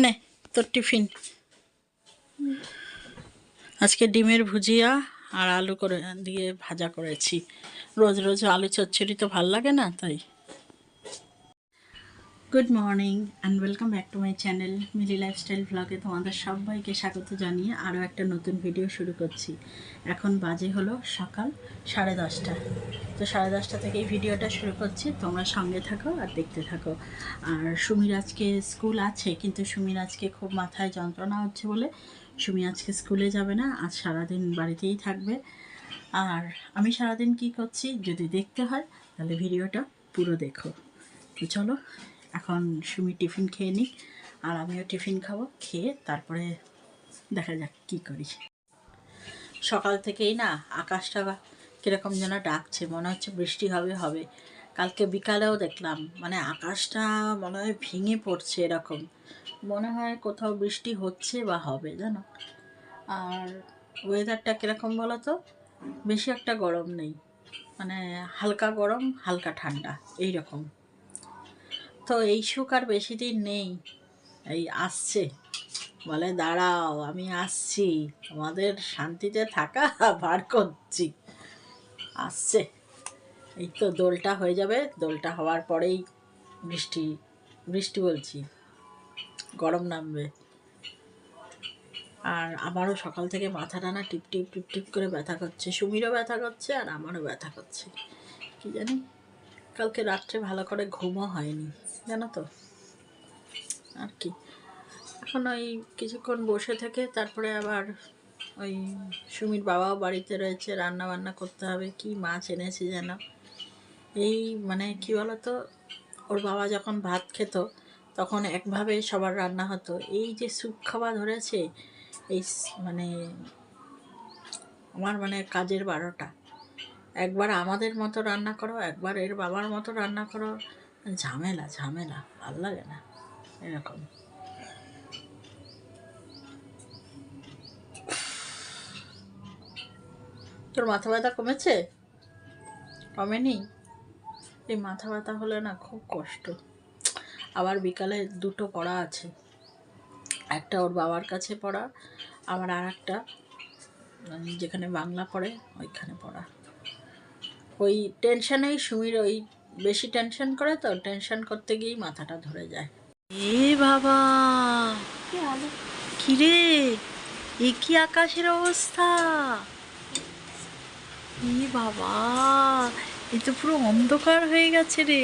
নে তোর টিফিন। আজকে ডিমের ভুজিয়া আর আলু করে দিয়ে ভাজা করেছি। রোজ রোজ আলু চচ্চড়ি তো ভাল লাগে না, তাই। Good morning and welcome back to my channel Mili lifestyle ভ্লগে তোমাদের সবাইকে স্বাগত জানিয়ে আরও একটা নতুন ভিডিও শুরু করছি। এখন বাজে হলো সকাল 10:30। তো 10:30 থেকে এই ভিডিওটা শুরু করছি, তোমরা সঙ্গে থাকো আর দেখতে থাকো। আর সুমির আজকে স্কুল আছে, কিন্তু সুমির আজকে খুব মাথায় যন্ত্রণা হচ্ছে বলে সুমি আজকে স্কুলে যাবে না, আজ সারাদিন বাড়িতেই থাকবে। আর আমি সারাদিন কি করছি যদি দেখতে হয় তাহলে ভিডিওটা পুরো দেখো। তো চলো এখন সুমি টিফিন খেয়ে নিই, আর আমিও টিফিন খাবো, খেয়ে তারপরে দেখা যাক কী করি। সকাল থেকেই না আকাশটা কীরকম যেন ডাকছে, মনে হচ্ছে বৃষ্টি হবে। কালকে বিকালেও দেখলাম, মানে আকাশটা মনে হয় ভেঙে পড়ছে, এরকম মনে হয় কোথাও বৃষ্টি হচ্ছে বা হবে, জানো। আর ওয়েদারটা কীরকম বলো তো, বেশি একটা গরম নেই, মানে হালকা গরম হালকা ঠান্ডা এইরকম। তো এই সুখ আর বেশি দিন নেই, এই আসছে, বলে দাঁড়াও আমি আসছি, আমাদের শান্তিতে থাকা বার করছি, আসছে। এই তো দোলটা হয়ে যাবে, দোলটা হওয়ার পরেই বৃষ্টি বলছি, গরম নামবে। আর আমারও সকাল থেকে মাথাটা না টিপ টিপ টিপ টিপ করে ব্যথা করছে, সুমিরও ব্যথা করছে আর আমারও ব্যথা করছে। কি জানি কালকে রাত্রে ভালো করে ঘুমও হয়নি, জানো তো। আর কি, এখন ওই কিছুক্ষণ বসে থেকে তারপরে আবার ওই সুমির বাবাও বাড়িতে রয়েছে, রান্না বান্না করতে হবে। কি মাছ এনেছে যেন, এই মানে কি বলতো, ওর বাবা যখন ভাত খেত তখন একভাবে সবার রান্না হতো, এই যে স্যুপ খাওয়া ধরেছে, এই মানে আমার মানে কাজের 12টা, একবার আমাদের মতো রান্না করো, একবার এর বাবার মতো রান্না করো, ঝামেলা ভাল লাগে না এরকম। তোর মাথা ব্যথা কমেছে? কমেনি? এই মাথা ব্যথা হলে না খুব কষ্ট। আবার বিকালে 2টো পড়া আছে, একটা ওর বাবার কাছে পড়া, আমার আর একটা যেখানে বাংলা পড়ে ওইখানে পড়া। ওই টেনশনেই সুমির ওই বেশি টেনশন করে, তো টেনশন করতে গিয়েই মাথাটা ধরে যায়। এ বাবা, কিরে এ কি আকাশের অবস্থা! এ বাবা, এ তো পুরো অন্ধকার হয়ে গেছে রে।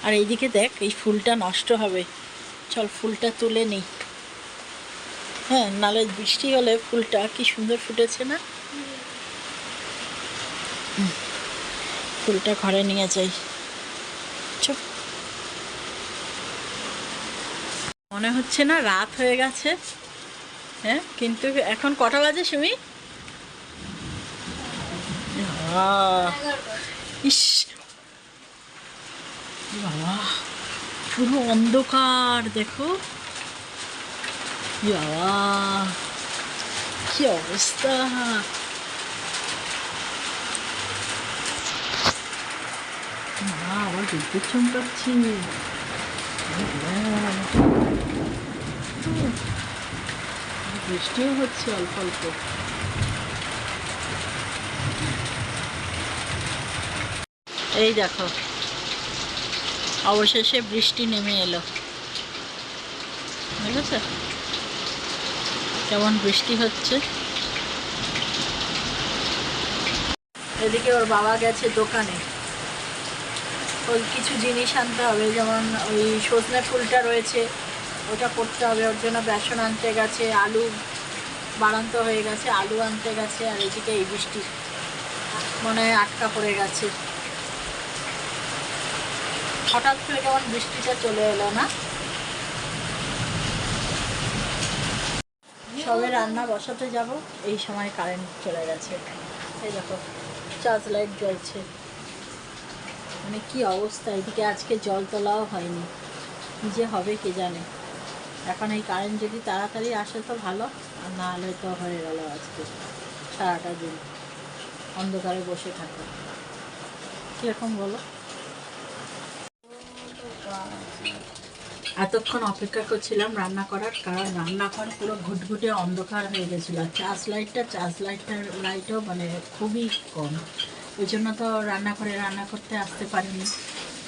আর এইদিকে দেখ, এই ফুলটা নষ্ট হবে, চল ফুলটা তুলে নিই। হ্যাঁ, নালে বৃষ্টি হলে ফুলটা কি সুন্দর ফুটেছে না। ফুলটা ঘরে নিয়ে যাই, চুপ। মনে হচ্ছে না রাত হয়ে গেছে, হ্যাঁ, কিন্তু এখন কটা বাজে সুমি? ইস বাবা, পুরো অন্ধকার দেখো, বাবা কি অবস্থা! আবার বিদ্যুৎ চমকাচ্ছি, বৃষ্টিও হচ্ছে অল্প অল্প। এই দেখো অবশেষে বৃষ্টি নেমে এলো, বুঝেছো কেমন বৃষ্টি হচ্ছে। এদিকে ওর বাবা গেছে দোকানে, ওই কিছু জিনিস আনতে হবে, যেমন ওই সজনে ফুলটা রয়েছে ওটা করতে হবে, ওর জন্য বেসন আনতে গেছে, আলু বাড়ান্ত হয়ে গেছে, আলু আনতে গেছে। আর এদিকে এই বৃষ্টি মনে হয় আটকা পড়ে গেছে, হঠাৎ করে কেমন বৃষ্টিটা চলে এলো না। সবে রান্না বসাতে যাব, এই সময় কারেন্ট চলে গেছে। এই দেখো চার্জ লাইট জ্বলছে, মানে কি অবস্থা। এদিকে আজকে জল তোলাও হয়নি, কী যে হবে কে জানে। এখন এই কারেন্ট যদি তাড়াতাড়ি আসে তো ভালো, আর না হলে তো হয়ে গেল আজকে সারাটা দিন অন্ধকারে বসে থাকো। কীরকম বলো? এতক্ষণ অপেক্ষা করছিলাম রান্না করার, কারণ রান্নাঘর পুরো ঘুটঘুটে অন্ধকার হয়ে গেছিলো। চার্জ লাইটও মানে খুবই কম, ওই জন্য তো রান্নাঘরে রান্না করতে আসতে পারিনি।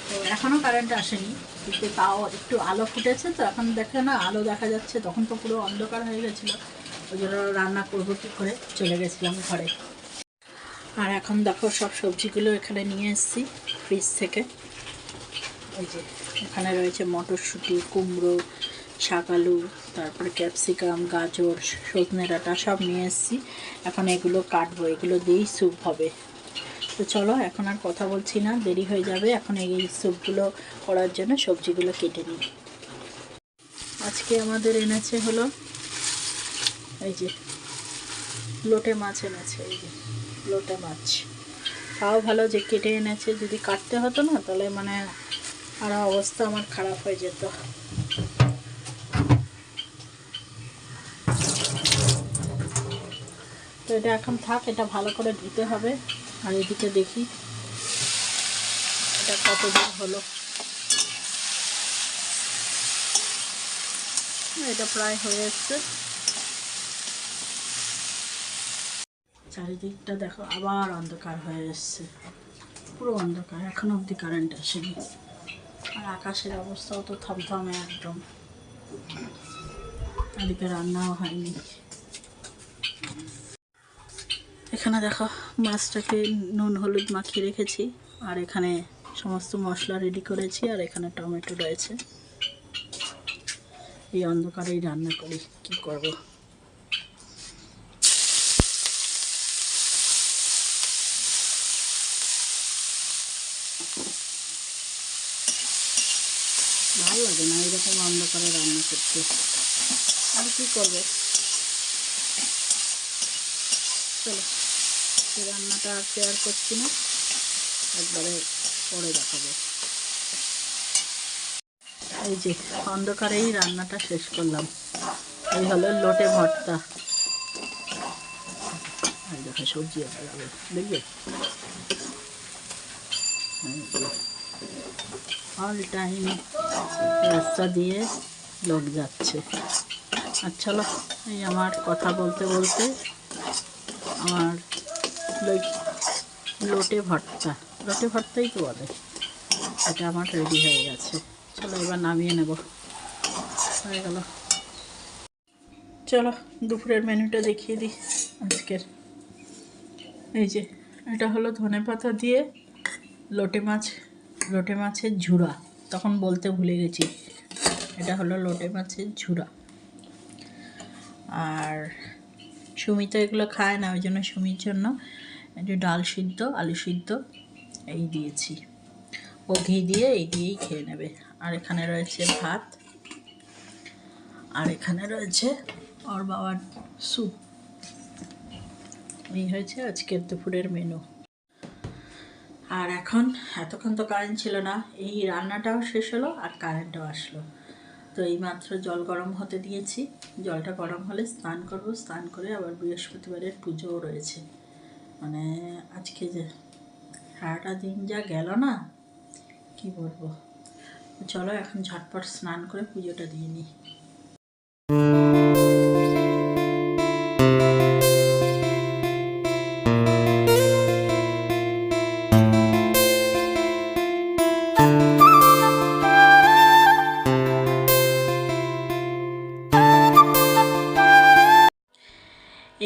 তো এখনও কারেন্ট আসেনি, কিন্তু তাও একটু আলো ফুটেছে, তো এখন দেখে না আলো দেখা যাচ্ছে, তখন তো পুরো অন্ধকার হয়ে গেছিলো, ওই জন্য রান্না করবো কী করে চলে গেছিলাম ঘরে। আর এখন দেখো সব সবজিগুলো এখানে নিয়ে এসেছি ফ্রিজ থেকে। ওই যে এখানে রয়েছে মটরশুঁটি, কুমড়ো, শাক আলু, তারপরে ক্যাপসিকাম, গাজর, সজনে ডাঁটা সব নিয়ে এসেছি। এখন এগুলো কাটবো, এগুলো দিয়েই স্যুপ হবে। তো চলো এখন আর কথা বলছি না, দেরি হয়ে যাবে। এখন এই স্যুপগুলো করার জন্য সবজিগুলো কেটে নিই। আজকে আমাদের এনেছে হলো এই যে লোটে মাছ এনেছে, এই যে লোটে মাছ। তাও ভালো যে কেটে এনেছে, যদি কাটতে হতো না তাহলে মানে আর অবস্থা আমার খারাপ হয়ে যেত। তো এটা এখন থাক, এটা ভালো করে ধুতে হবে। আর এদিকে দেখি এটা কতদিন হলো। এটা প্রায় হয়ে এসছে। চারিদিকটা দেখো আবার অন্ধকার হয়ে এসছে, পুরো অন্ধকার, এখনো অবধি কারেন্ট আসেনি। আর আকাশের অবস্থাও তো থমথমে একদম। এদিকে রান্নাও হয়নি। এখানে দেখো মাছটাকে নুন হলুদ মাখিয়ে রেখেছি, আর এখানে সমস্ত মশলা রেডি করেছি, আর এখানে টমেটো রয়েছে। এই অন্ধকারেই রান্না করি, কি করব। ভালো লাগে না এরকম অন্ধকারে রান্না করতে, আর কি করবো। চলো এই রান্নাটা আর শেয়ার করছি না, একবারে পরে দেখাবো। এই যে অন্ধকারেই রান্নাটা শেষ করলাম। এই হলো লোটে ভর্তা। এই দেখো সবজি লাগাবে, দেখবে অল টাইম রাস্তা দিয়ে লোক যাচ্ছে। আর চলো এই আমার কথা বলতে বলতে আমার লোটে ভর্তাই তো বলে, এটা আমার রেডি হয়ে গেছে। চলো এবার নামিয়ে নেব, হয়ে গেল। চলো দুপুরের মেনুটা দেখিয়ে দিই আজকের। এই যে এটা হলো ধনেপাতা দিয়ে লোটে মাছের ঝুড়া, তখন বলতে ভুলে গেছি। এটা হলো লোটে মাছের ঝুড়া। আর সুমি তো এগুলো খায় না, ওই জন্য সুমির জন্য একটু ডাল সিদ্ধ, আলু সিদ্ধ এই দিয়েছি। ও ঘি দিয়ে এই দিয়েই খেয়ে নেবে। আর এখানে রয়েছে ভাত, আর এখানে রয়েছে ওর বাবার স্যুপ। এই হয়েছে আজকের দুপুরের মেনু। আর এতক্ষণ তো কারেন্ট ছিল না, এই রান্নাটাও শেষ হলো আর কারেন্টও আসলো। তো এইমাত্র জল গরম হতে দিয়েছি, জলটা গরম হলে স্নান করব, স্নান করে আবার বৃহস্পতিবারের পুজোও রয়েছে। মানে আজকে যে সারাটা দিন যা গেল না, কি বলবো। চলো এখন ঝটপট স্নান করে পুজোটা দিয়ে নিই।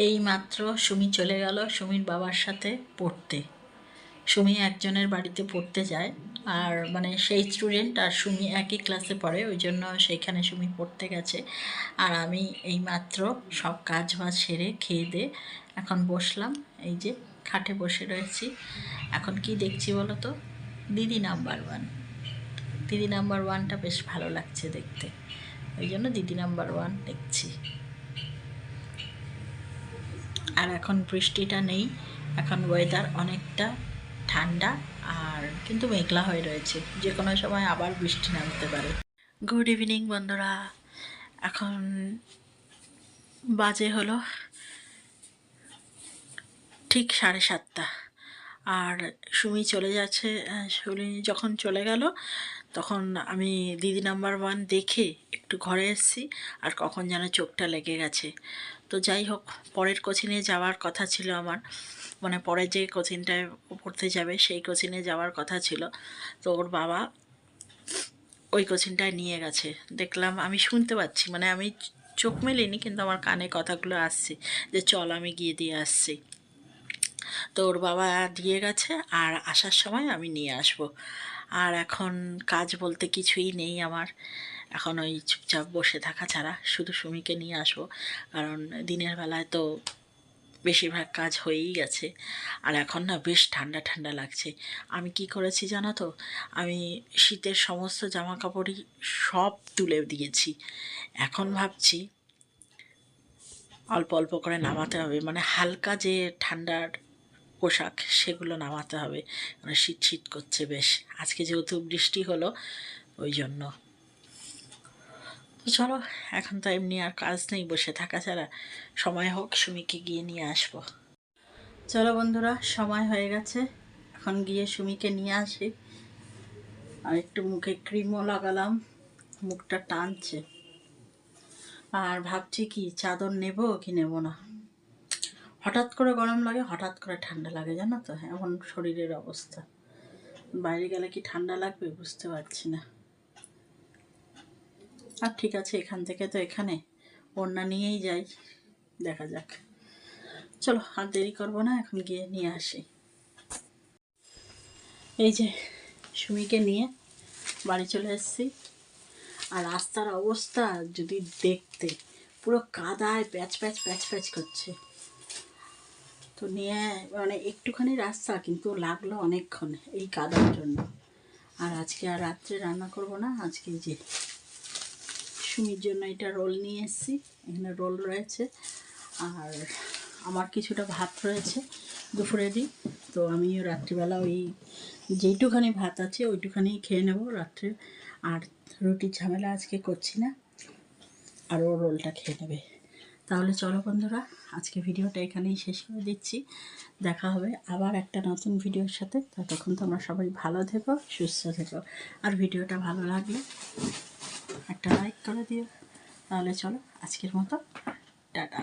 এই মাত্র সুমি চলে গেল সুমির বাবার সাথে পড়তে। সুমি একজনের বাড়িতে পড়তে যায়, আর মানে সেই স্টুডেন্ট আর সুমি একই ক্লাসে পড়ে, ওই জন্য সেইখানে সুমি পড়তে গেছে। আর আমি এই মাত্র সব কাজ বাজ সেরে খেয়ে দিয়ে এখন বসলাম, এই যে খাটে বসে রয়েছি। এখন কি দেখছি বলো তো, দিদি নাম্বার ওয়ান। দিদি নাম্বার ওয়ানটা বেশ ভালো লাগছে দেখতে, ওই জন্য দিদি নাম্বার ওয়ান দেখছি। আর এখন বৃষ্টিটা নেই, এখন ওয়েদার অনেকটা ঠান্ডা, আর কিন্তু মেঘলা হয়ে রয়েছে, যে কোনো সময় আবার বৃষ্টি নামতে পারে। গুড ইভিনিং বন্ধুরা, এখন বাজে হলো ঠিক 7:30। আর সুমি চলে যাচ্ছে, সুমি যখন চলে গেল তখন আমি দিদি নাম্বার ওয়ান দেখে একটু ঘরে এসেছি, আর কখন যেন চোখটা লেগে গেছে। তো যাই হোক, পরের কোচিংয়ে যাওয়ার কথা ছিল আমার, মানে পরে যে কোচিংটায় পড়তে যাবে সেই কোচিংয়ে যাওয়ার কথা ছিল। তো ওর বাবা ওই কোচিংটায় নিয়ে গেছে। দেখলাম, আমি শুনতে পাচ্ছি, মানে আমি চোখ মেলিনি কিন্তু আমার কানে কথাগুলো আসছে যে চল আমি গিয়ে দিয়ে আসছি। তো ওর বাবা দিয়ে গেছে, আর আসার সময় আমি নিয়ে আসবো। আর এখন কাজ বলতে কিছুই নেই আমার, এখন ওই চুপচাপ বসে থাকা ছাড়া, শুধু সুমিকে নিয়ে আসবো। কারণ দিনের বেলায় তো বেশিরভাগ কাজ হয়েই গেছে, আর এখন না বেশ ঠান্ডা ঠান্ডা লাগছে। আমি কি করেছি জানো তো, আমি শীতের সমস্ত জামা কাপড়ই সব তুলে দিয়েছি। এখন ভাবছি অল্প অল্প করে নামাতে হবে, মানে হালকা যে ঠান্ডার পোশাক সেগুলো নামাতে হবে, মানে শীত শীত করছে বেশ। আজকে যেহেতু বৃষ্টি হলো ওই জন্য। তো চলো, এখন তো এমনি আর কাজ নেই বসে থাকা ছাড়া, সময় হোক সুমিকে গিয়ে নিয়ে আসবো। চলো বন্ধুরা, সময় হয়ে গেছে, এখন গিয়ে সুমিকে নিয়ে আসি। আর একটু মুখে ক্রিমও লাগালাম, মুখটা টানছে। আর ভাবছি কি চাদর নেব কি নেব না। হঠাৎ করে গরম লাগে, হঠাৎ করে ঠান্ডা লাগে, জানো তো, এমন শরীরের অবস্থা। বাইরে গেলে কি ঠান্ডা লাগবে বুঝতে পারছি না। আর ঠিক আছে, এখান থেকে তো এখানে ওড়না নিয়েই যাই, দেখা যাক। চলো আর দেরি করবো না, এখন গিয়ে নিয়ে আসি। এই যে সুমিকে নিয়ে বাড়ি চলে এসেছি। আর রাস্তার অবস্থা যদি দেখতে, পুরো কাদায় প্যাচ প্যাচ প্যাচ প্যাচ করছে। তো নিয়ে মানে একটুখানি রাস্তা, কিন্তু লাগলো অনেকক্ষণ এই কাদার জন্য। আর আজকে আর রাত্রে রান্না করব না, আজকে যে সুমির জন্য এটা রোল নিয়ে এসেছি, এখানে রোল রয়েছে, আর আমার কিছুটা ভাত রয়েছে দুপুরে দিই। তো আমিও রাত্রিবেলা ওই যেইটুখানি ভাত আছে ওইটুখানি খেয়ে নেব রাত্রে। আর রুটির ঝামেলা আজকে করছি না, আর ও রোলটা খেয়ে নেবে। তাহলে চলো বন্ধুরা, আজকে ভিডিওটা এখানেই শেষ করে দিচ্ছি। দেখা হবে আবার একটা নতুন ভিডিওর সাথে। ততক্ষণ তোমরা সবাই ভালো থেকো, সুস্থ থেকো। আর ভিডিওটা ভালো লাগলে একটা লাইক করে দিও। তাহলে চলো আজকের মতো টাটা।